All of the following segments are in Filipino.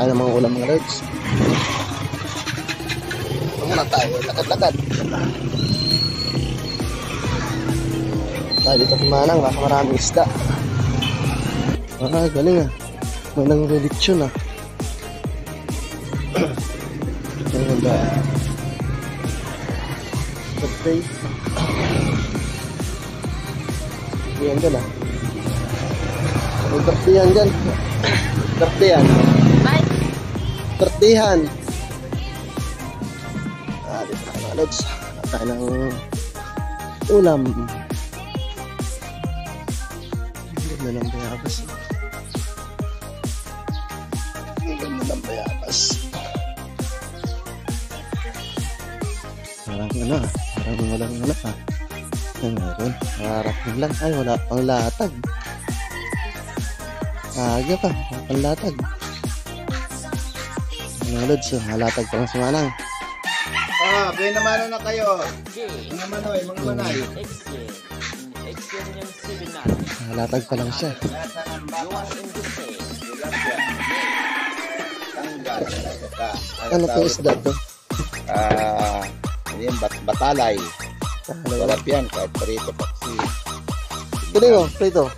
tayo ng mga ulam mga lods. Muna tayo, lakad-lakad. Tayo dito kumanang, baka maraming isda. Galing ah. May nang relitsyon ah. Ang ganda. Birthday. Yan dyan ah. May birthdayan dyan. Birthdayan. Birthdayan. Dito na mga lods. Tayo ng ulam. Ganda ng bayabas. Ganda ng bayabas. Parang ano ah. Parang walang ano ah. Meron. Harapin lang. Ay, wala pang latag. Aga pa. Wala pang latag. Mga lods, halatag pa ng sumanang. Pwede naman na kayo. Mga manoy, mga manay. Halatag pa lang siya. Ano po isda to? Ano yung batalay. Sarap yan, kahit prito paksiw. Galing oh, prito.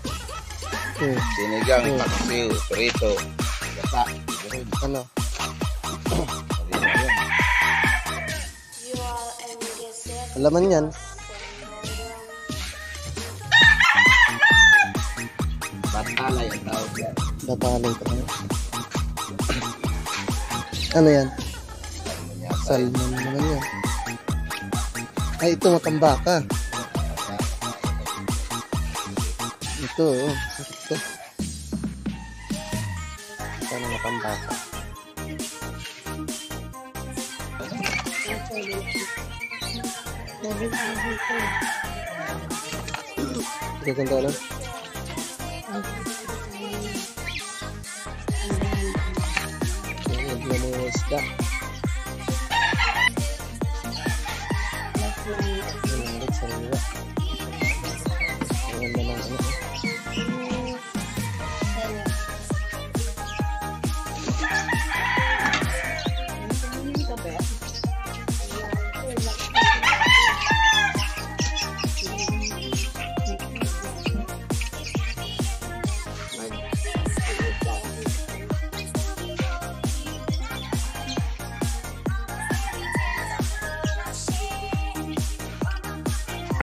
Sinigang, paksiw, prito. Gata. Ano? Alaman yan. Batalay ang tawag yan. Batalay pa kaya. Ano yan? Salmon naman yan. Ay, ito matambaka. Ito, oh. Ito. Ito na matambaka. Gaganda lang. Gaganda ng isda.